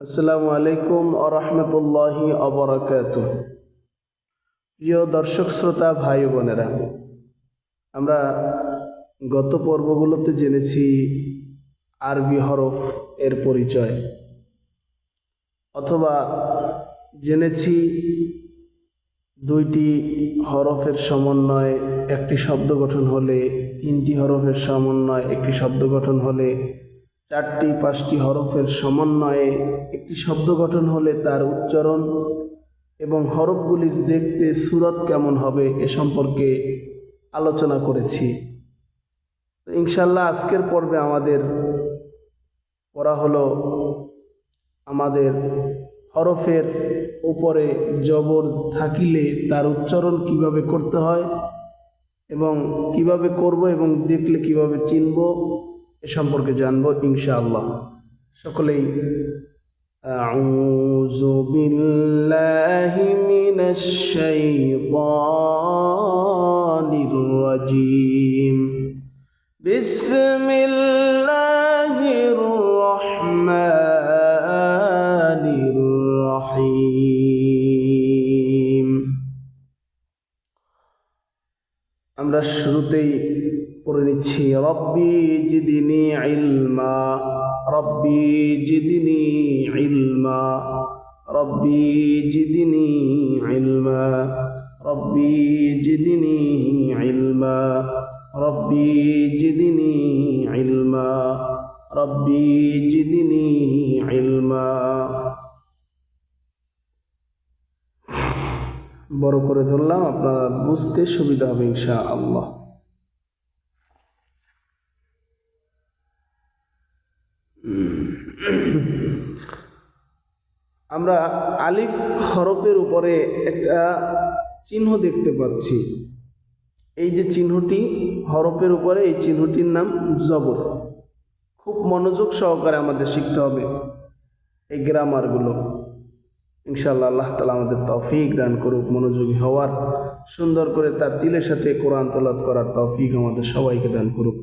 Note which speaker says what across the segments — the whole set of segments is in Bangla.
Speaker 1: আসসালামু আলাইকুম ওয়া রাহমাতুল্লাহি ওয়া বারাকাতুহু। প্রিয় দর্শক শ্রোতা ভাই বোনেরা, আমরা গত পর্বগুলোতে জেনেছি আরবি হরফ এর পরিচয়, অথবা জেনেছি দুইটি হরফের সমন্বয়ে একটি শব্দ গঠন হলে, তিনটি হরফের সমন্বয়ে একটি শব্দ গঠন হলে, চারটি পাঁচটি হরফের সমন্বয়ে একটি শব্দ গঠন হলে তার উচ্চারণ এবং হরফগুলির দেখতে সূরত কেমন হবে এ সম্পর্কে আলোচনা করেছি। তো ইনশাল্লাহ আজকের পর্বে আমাদের পড়া হলো আমাদের হরফের উপরে জবর থাকিলে তার উচ্চারণ কিভাবে করতে হয় এবং কিভাবে করব এবং দেখলে কিভাবে চিনব এ সম্পর্কে জানবো ইনশাআল্লাহ। সকলেই আউযু বিল্লাহি মিনাশ শাইতানির রাজিম। বিসমিল্লাহির রহমানির রহিম। আমরা শুরুতেই পড়ে নিচ্ছি রব্বি জিদনি ইলমা, রব্বি জিদনি ইলমা, রব্বি জিদনি ইলমা, রব্বি জিদনি ইলমা, রব্বি জিদনি ইলমা, রব্বি জিদনি ইলমা। বড় করে ধরলাম, আপনারা বুঝতে সুবিধা হবে ইনশাআল্লাহ। আমরা আলিফ হরফের উপরে একটা চিহ্ন দেখতে পাচ্ছি। এই যে চিহ্নটি হরফের উপরে, এই চিহ্নটির নাম জবর। খুব মনোযোগ সহকারে আমাদের শিখতে হবে এই গ্রামারগুলো। ইনশাআল্লাহ আল্লাহ তাআলা আমাদের তৌফিক দান করুক মনোযোগী হওয়ার, সুন্দর করে তার তিলের সাথে কোরআন তেলাওয়াত করার তৌফিক আমাদের সবাইকে দান করুক।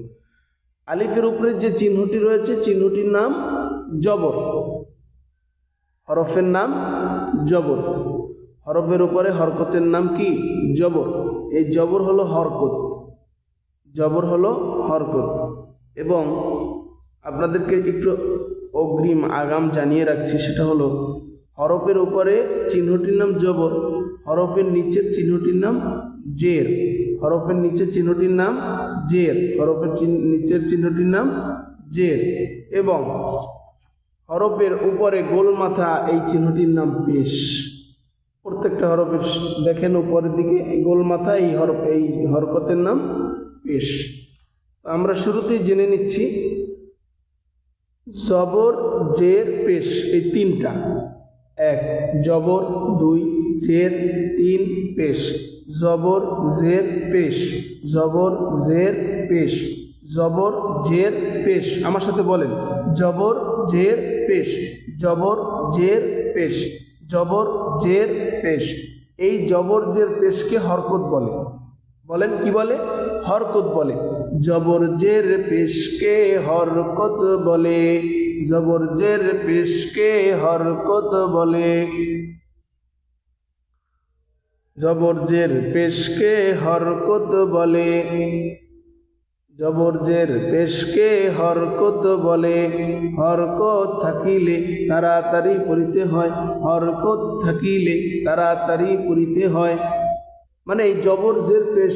Speaker 1: আলিফের উপরে যে চিহ্নটি রয়েছে, চিহ্নটির নাম জবর। হরফের নাম জবর। হরফের উপরে হরকতের নাম কি? জবর। এই জবর হলো হরকত, জবর হলো হরকত। এবং আপনাদেরকে একটু অগ্রিম আগাম জানিয়ে রাখছি, সেটা হলো হরফের উপরে চিহ্নটির নাম জবর, হরফের নিচের চিহ্নটির নাম জের। হরফের নিচের চিহ্নটির নাম জের, হরফের নিচের চিহ্নটির নাম জের। এবং হরফের উপরে গোল মাথা, এই চিহ্নটির নাম পেশ। প্রত্যেকটা হরফের দেখেন উপরের দিকে গোল মাথা, এই হরকতের নাম পেশ। আমরা শুরুতেই জেনে নিচ্ছি জবর, জের, পেশ, এই তিনটা। এক জবর, দুই জের, তিন পেশ। জবর, জের, পেশ, জবর, জের, পেশ, জবর, জের, পেশ। আমার সাথে বলেন জবর, জের, পেশ, জবর, জের, পেশ, জবর, জের, পেশ। এই জবর, জের, পেশকে হরকত বলে। বলেন কি বলে? হরকত বলে। জবর, জের, পেশকে হরকত বলে। জবর, জের, পেশকে হরকত বলে। জবর, জের, পেশকে হরকত বলে। জবর, জের, পেশকে হরকত বলে। হরকত থাকিলে তাড়াতাড়ি পড়িতে হয়, হরকত থাকিলে তাড়াতাড়ি পড়িতে হয়। মানে এই জবর, জের, পেশ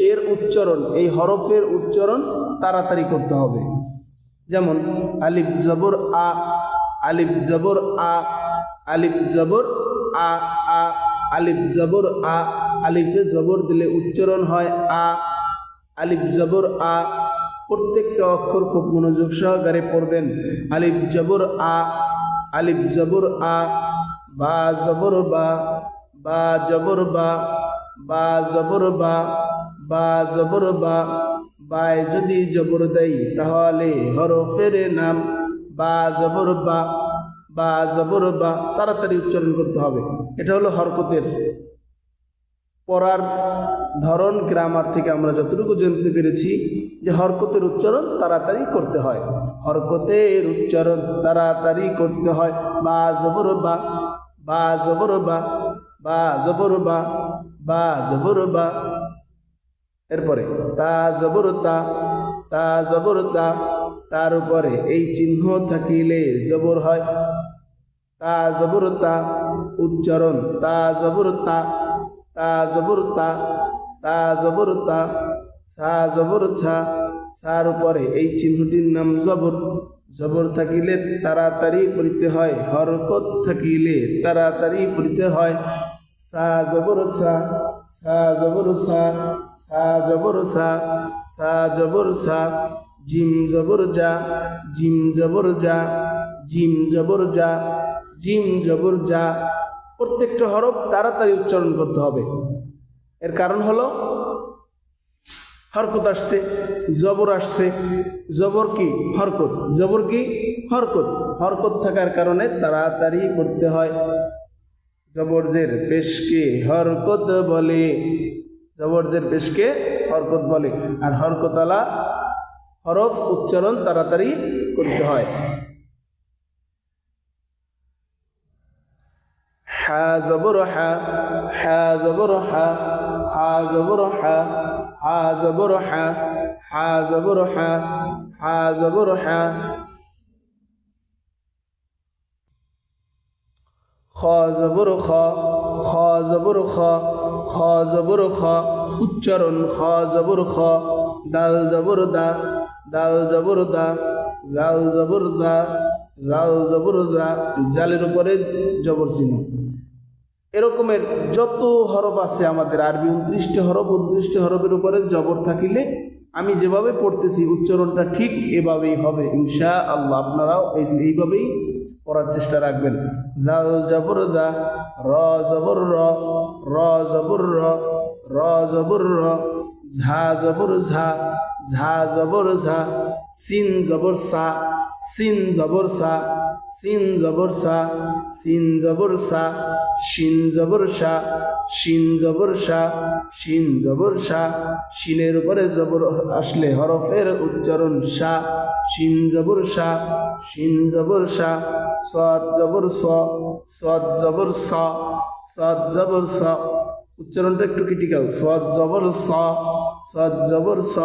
Speaker 1: এর উচ্চারণ, এই হরফের উচ্চারণ তাড়াতাড়ি করতে হবে। যেমন আলিফ জবর আ, আলিফ জবর আ, আলিফ জবর আ, আ, আলিফ জবর আ। আলিফে জবর দিলে উচ্চারণ হয় আ। আলিফ জবর আ। প্রত্যেকটা অক্ষর খুব মনোযোগ সহকারে পড়বেন। আলিফ জবর আ, আলিফ জবর আ। বা জবর বা, বা জবর বা, বা জবর বা, বা জবর বা। বায় যদি জবর দেয় তাহলে হরফের নাম বা জবর বা, বা জবর বা। তাড়াতাড়ি উচ্চারণ করতে হবে। এটা হলো হরকতের পড়ার ধরন গ্রামার থেকে আমরা যতটুকু জানতে পেরেছি যে হরকতের উচ্চারণ তাড়াতাড়ি করতে হয়, হরকতের উচ্চারণ তাড়াতাড়ি করতে হয়। বা জবর বা, বা জবর বা, বা জবর বা, বা জবর বা। এরপরে তা জবর তা, তা জবর তা, তার উপরে এই চিহ্ন থাকিলে জবর হয়। তা জবর তা উচ্চারণ, তা জবর তা, তা জবর তা, তা জবর তা। সা জবর ছা, সার উপরে এই চিহ্নটির নাম জবর, জবর থাকিলে তাড়াতাড়ি পড়িতে হয়, হরকত থাকিলে তাড়াতাড়ি পড়িতে হয়। সা জবর সা, সা জবর সা, সা জবর সা, সা জবর সা। জিম জবর যা, জিম জবর যা, জিম জবর যা, জিম জবর যা। প্রত্যেকটা হরফ তাড়াতাড়ি উচ্চারণ করতে হবে। এর কারণ হলো হরকত আসছে, জবর আসছে। জবর কি? হরকত। জবর কি? হরকত। হরকত থাকার কারণে তাড়াতাড়ি করতে হয়। জবরজের পেশকে হরকত বলে, জবরজের পেশকে হরকত বলে। আর হরকতওয়ালা হরফ উচ্চারণ তাড়াতাড়ি করতে হয়। হা জবর হা, হা জবর হা, হা জবর হা, হা জবর হা, হা জবর হা, হা জবর হা। খ জবর খ, খ জবর খ, খ জবর খ উচ্চারণ, খ জবর খ। দাল জবর দা, দাল জবর দা, জাল জবর দা, জাল জবর দা। জালের উপরে জবর চিহ্ন। এরকমের যত হরফ আছে আমাদের আরবি 29টি হরফ, 29টি হরফের উপরে জবর থাকিলে আমি যেভাবে পড়তেছি উচ্চারণটা ঠিক এভাবেই হবে ইনশাআল্লাহ। আপনারাও এইভাবেই পড়ার চেষ্টা রাখবেন। জাল জবর দা, র জবর র, র জবর র, র জবর র। ঝা জবর ঝা, ঝা জবর ঝা। সিন জবর সা, সিন জবর সা, সিন জবর সা, সিন জবর সা। শিন জবর সা, শিন জবর সা, শিন জবর সা। শিনের উপরে জবর আসলে হরফের উচ্চারণ সা, শিন জবর সা, শিন জবর সা। সদ জবর স, সদ জবর স, সদ জবর স। উচ্চারণটা একটু ক্রিটিক্যাল। সদ জবর স, সদ জবর স।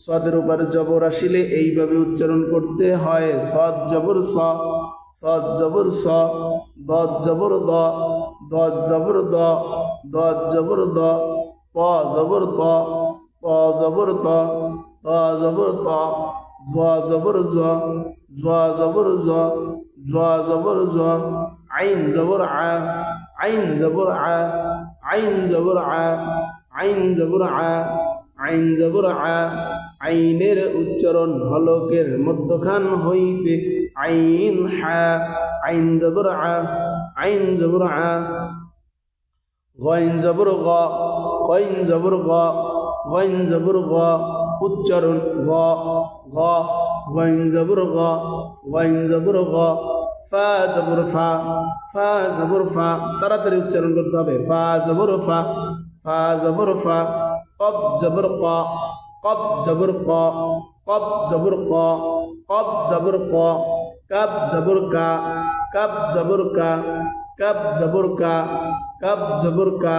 Speaker 1: সদের উপরে জবর আসিলে এইভাবে উচ্চারণ করতে হয়, সদ জবর স, সদ জবর স। দদ জবর দ, দদ জবর দ, দদ জবর দ। প জবর ত, প জবর ত, ত জবর ত। জ জবর জ, জ জবর জ, জ জবর জ। আইন জবর আ, আইন জবর আ, আইন জবর আ, আইন জবর আ, আইন জবর আ। আইনের উচ্চারণ হলকের মধ্যখান হইতে আইন হা, আইন জবর আ, আইন জবর আ। গইন জবর গ, গইন জবর গ, গইন জবর গ উচ্চারণ গ, গ। গইন জবর গ, গইন জবর গ। ফা জবর ফা, ফা জবর ফা। তাড়াতাড়ি উচ্চারণ করতে হবে। ফা জবর ফা, ফা জবর ফা। কব জবর ক, কব জবর ক, কব জবর ক, কব জবর ক। কাব জবর কা, কাব জবর কা, কাব জবর কা, কাব জবর কা,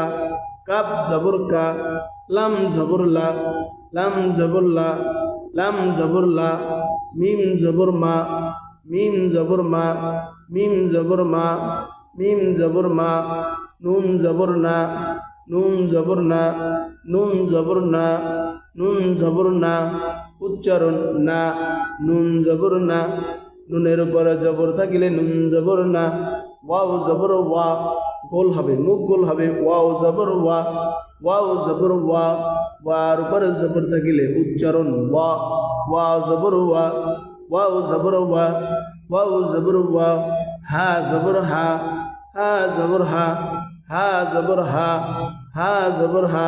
Speaker 1: কাব জবর কা। লাম জবর লা, লাম জবর লা, লাম জবর লা। মিম জবর মা, মিম জবর মা, মিম জবর মা, মিম জবর মা। নুন জবর না, নুন জবর না, নুন জবর না, নুন জবর না। উচ্চারণ না, নুন জবর না। নুনের উপরে জবর থাকিলে নুন জবর না। ওয়াও জবর ওয়া, গোল হবে, মুখ গোল হবে। ওয়াও জবর ওয়া, ওয়াও জবর ওয়া। ওয়ার উপরে জবর থাকিলে উচ্চারণ ওয়া, ওয়াও জবর ওয়া, ওয়াও জবর ওয়া, ওয়াও জবর ওয়া। হা জবর হা, হা জবর হা, হা জবর হা, হা জবর হা।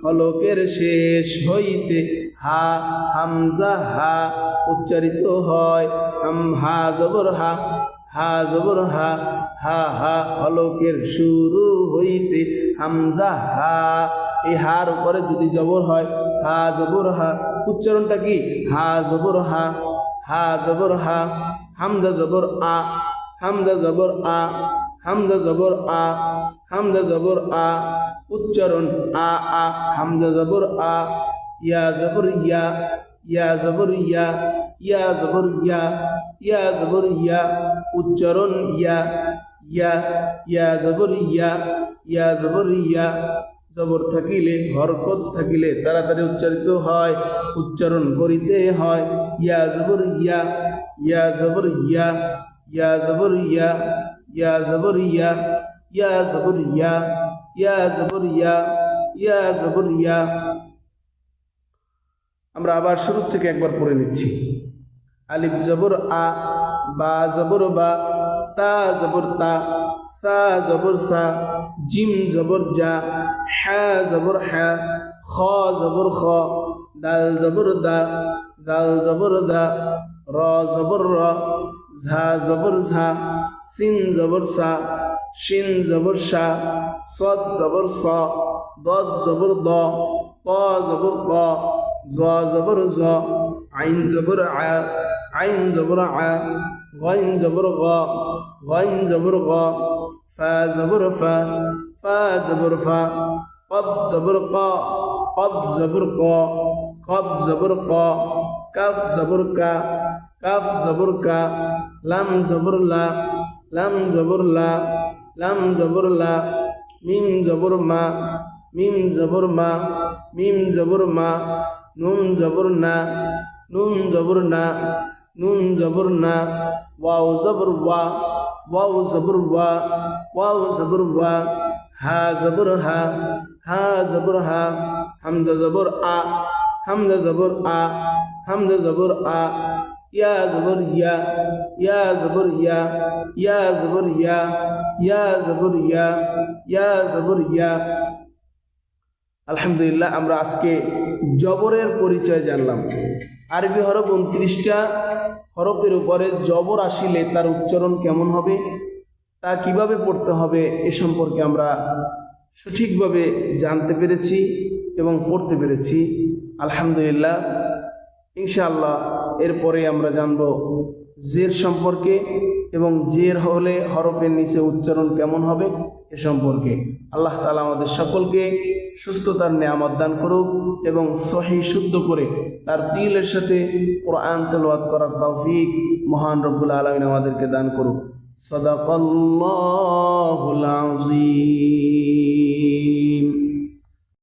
Speaker 1: হলকের শেষ হইতে হা, হামজা হা উচ্চারিত হয়। হা জবর হা, হা জবর হা, হা হা। হলকের শুরু হইতে হামজা হা, এই হার উপরে যদি জবর হয়, হা জবর হা, উচ্চারণটা কি হা জবর হা, হা জবর হা, হামজা জবর আ, হামজা জবর আ, হামজা জবর আ, হামজা জবর আ, উচ্চারণ আ আ, হামজা জবর আ, ইয়া জবর ইয়া, ইয়া জবর ইয়া, ইয়া জবর ইয়া, ইয়া জবর ইয়া, উচ্চারণ ইয়া ইয়া, ইয়া জবর ইয়া, ইয়া জবর ইয়া। জবর থাকিলে হরকত থাকিলে তাড়াতাড়ি উচ্চারিত হয়, উচ্চারণ করিতে হয়। ইয়া জবর ইয়া, ইয়া জবর ইয়া, ইয়া জবর ইয়া, ইয়া জবর ইয়া, ইয়া জবর ইয়া, ইয়া জবর ইয়া, ইয়া জবর ইয়া। আমরা আবার শুরু থেকে একবার পড়ে নিচ্ছি। আলিফ জবর আ, বা জবর বা, তা জবর তা, সা জবর সা, জিম জবর জা, হা জবর হা, খ জবর খ, দাল জবর দা, দাল জবর দা, র জবর র, ঝা জবর ঝা, সিন জবর সা, শিন জবর শা, সদ জবর স, দদ জবর দ, ক জবর ক, জ জবর জ, আইন জবর আ, আইন জবর আ, গইন জবর গ, গইন জবর গ, ফা জবর ফা, ফা জবর ফা, কব জবর ক, কব জবর ক, কব জবর ক, কাফ জবর কা, কাফ জবর কা, লাম জবর লা, লাম জবর লা, লাম জবর লা, মিম জবর মা, মিম জবর মা, মিম জবর মা, নুন জবর না, নুন জবর না, নুন জবর না, ওয়াও জবর ওয়া, ওয়াও জবর ওয়া, ওয়াও জবর ওয়া, হা জবর হা, হা জবর হা, হামজা জবর আ, হামজা জবর আ, হামজা জবর আ, ইয়া জবর ইয়া, ইয়া জবর ইয়া, ইয়া জবর ইয়া, ইয়া জবর ইয়া, ইয়া জবর ইয়া। আলহামদুলিল্লাহ, আমরা আজকে জবরের পরিচয় জানলাম। আরবি হরফ 29টা হরফের উপরে জবর আসিলে তার উচ্চারণ কেমন হবে, তা কিভাবে পড়তে হবে, এ সম্পর্কে আমরা সঠিকভাবে জানতে পেরেছি এবং পড়তে পেরেছি। আলহামদুলিল্লাহ, ইনশাআল্লাহ এরপরে আমরা জানব জের সম্পর্কে এবং জের হলে হরফের নিচে উচ্চারণ কেমন হবে এ সম্পর্কে। আল্লাহ তাআলা আমাদের সকলকে সুস্থতার নেয়ামত দান করুক এবং সহি শুদ্ধ করে তার তিলের সাথে কোরআন তেলাওয়াত করার তৌফিক মহান রব্বুল আলামিন আমাদেরকে দান করুক। সাদাকাল্লাহুল আযীম।